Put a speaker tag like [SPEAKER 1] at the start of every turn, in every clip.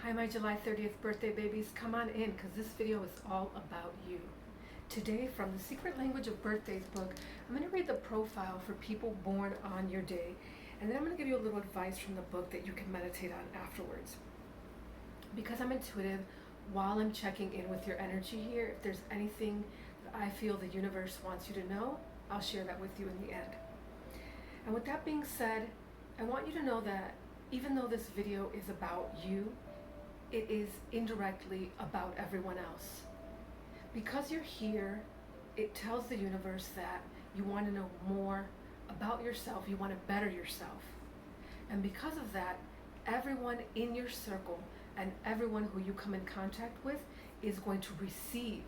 [SPEAKER 1] Hi, my July 30th birthday babies. Come on in because this video is all about you. Today, from the Secret Language of Birthdays book, I'm going to read the profile for people born on your day, and then I'm going to give you a little advice from the book that you can meditate on afterwards. Because I'm intuitive, while I'm checking in with your energy here, if there's anything that I feel the universe wants you to know, I'll share that with you in the end. And with that being said, I want you to know that even though this video is about you, it is indirectly about everyone else. Because you're here, it tells the universe that you want to know more about yourself, you want to better yourself. And because of that, everyone in your circle and everyone who you come in contact with is going to receive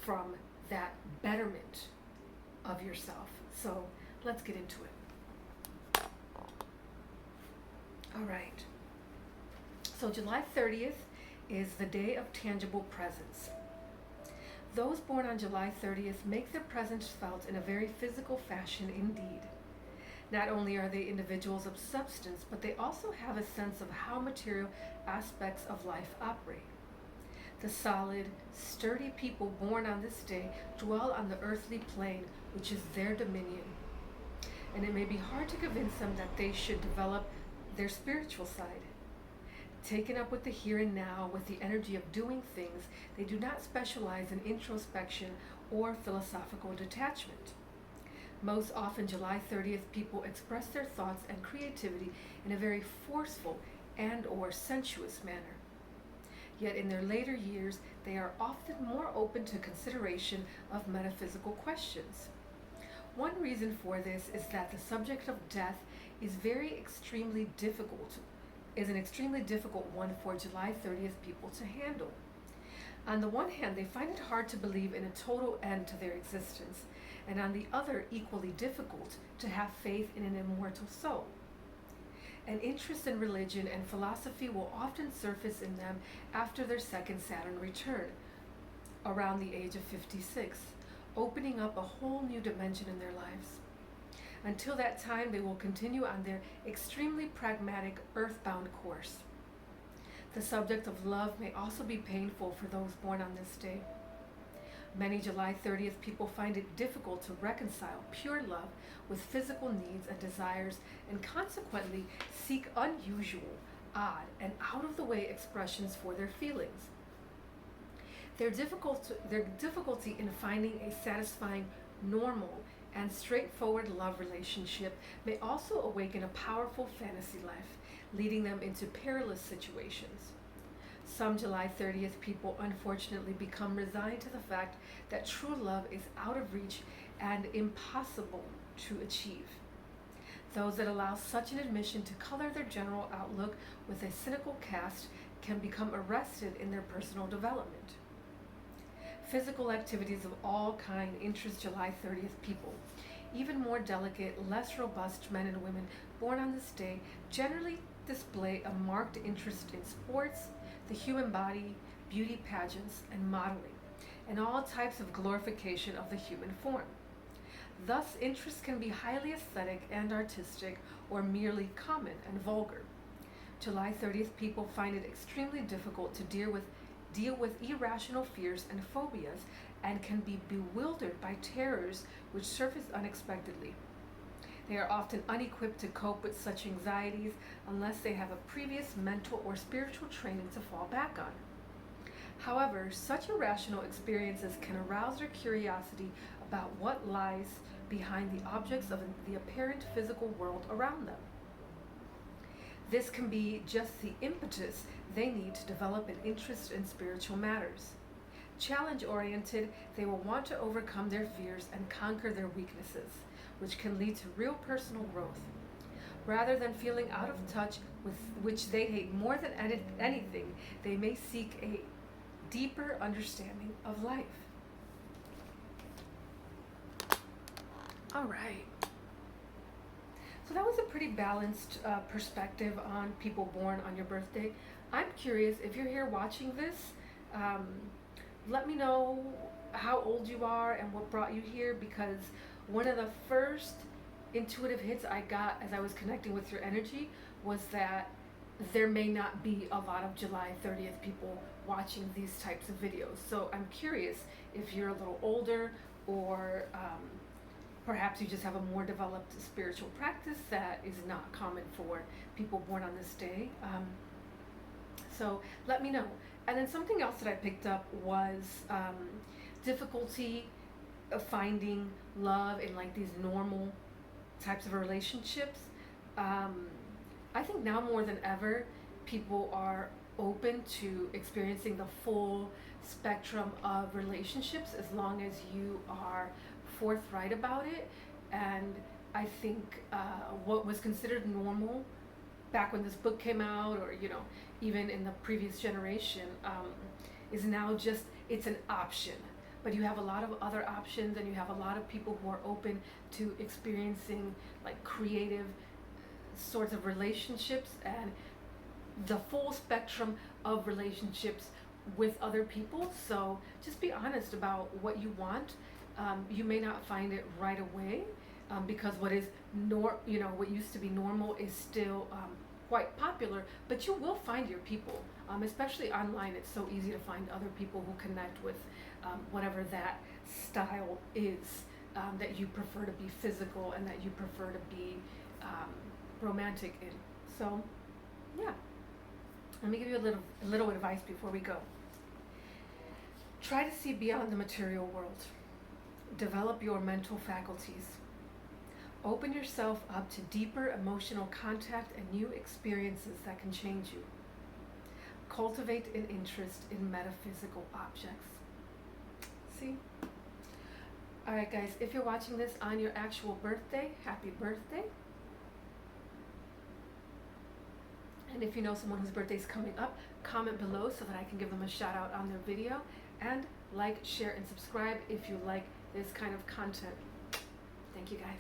[SPEAKER 1] from that betterment of yourself. So let's get into it. All right. So July 30th is the day of tangible presence. Those born on July 30th make their presence felt in a very physical fashion indeed. Not only are they individuals of substance, but they also have a sense of how material aspects of life operate. The solid, sturdy people born on this day dwell on the earthly plane, which is their dominion. And it may be hard to convince them that they should develop their spiritual side. Taken up with the here and now, with the energy of doing things, they do not specialize in introspection or philosophical detachment. Most often, July 30th people express their thoughts and creativity in a very forceful and or sensuous manner. Yet in their later years, they are often more open to consideration of metaphysical questions. One reason for this is that the subject of death is an extremely difficult one for July 30th people to handle. On the one hand, they find it hard to believe in a total end to their existence, and on the other, equally difficult to have faith in an immortal soul. An interest in religion and philosophy will often surface in them after their second Saturn return, around the age of 56, opening up a whole new dimension in their lives. Until that time, they will continue on their extremely pragmatic, earthbound course. The subject of love may also be painful for those born on this day. Many July 30th people find it difficult to reconcile pure love with physical needs and desires, and consequently seek unusual, odd, and out-of-the-way expressions for their feelings. Their difficulty in finding a satisfying, normal, and straightforward love relationship may also awaken a powerful fantasy life, leading them into perilous situations. Some July 30th people unfortunately become resigned to the fact that true love is out of reach and impossible to achieve. Those that allow such an admission to color their general outlook with a cynical cast can become arrested in their personal development. Physical activities of all kind interest July 30th people. Even more delicate, less robust men and women born on this day generally display a marked interest in sports, the human body, beauty pageants, and modeling, and all types of glorification of the human form. Thus, interests can be highly aesthetic and artistic, or merely common and vulgar. July 30th people find it extremely difficult to deal with irrational fears and phobias, and can be bewildered by terrors which surface unexpectedly. They are often unequipped to cope with such anxieties unless they have a previous mental or spiritual training to fall back on. However, such irrational experiences can arouse their curiosity about what lies behind the objects of the apparent physical world around them. This can be just the impetus they need to develop an interest in spiritual matters. Challenge-oriented, they will want to overcome their fears and conquer their weaknesses, which can lead to real personal growth. Rather than feeling out of touch with which they hate more than anything, they may seek a deeper understanding of life. All right. So that was a pretty balanced perspective on people born on your birthday. I'm curious, if you're here watching this, let me know how old you are and what brought you here, because one of the first intuitive hits I got as I was connecting with your energy was that there may not be a lot of July 30th people watching these types of videos. So I'm curious if you're a little older, or perhaps you just have a more developed spiritual practice that is not common for people born on this day. So let me know. And then something else that I picked up was difficulty of finding love in like these normal types of relationships. I think now more than ever, people are open to experiencing the full spectrum of relationships as long as you are forthright about it. And I think what was considered normal back when this book came out, or even in the previous generation, is now just, it's an option. But you have a lot of other options, and you have a lot of people who are open to experiencing like creative sorts of relationships and the full spectrum of relationships with other people. So just be honest about what you want. You may not find it right away, because what used to be normal is still quite popular, but you will find your people, especially online. It's so easy to find other people who connect with whatever that style is, that you prefer to be physical and that you prefer to be romantic in. So yeah, let me give you a little advice before we go. Try to see beyond the material world. Develop your mental faculties. Open yourself up to deeper emotional contact and new experiences that can change you. Cultivate an interest in metaphysical objects. See? Alright guys, if you're watching this on your actual birthday, happy birthday. And if you know someone whose birthday is coming up, comment below so that I can give them a shout out on their video. And like, share, and subscribe if you like this kind of content. Thank you guys.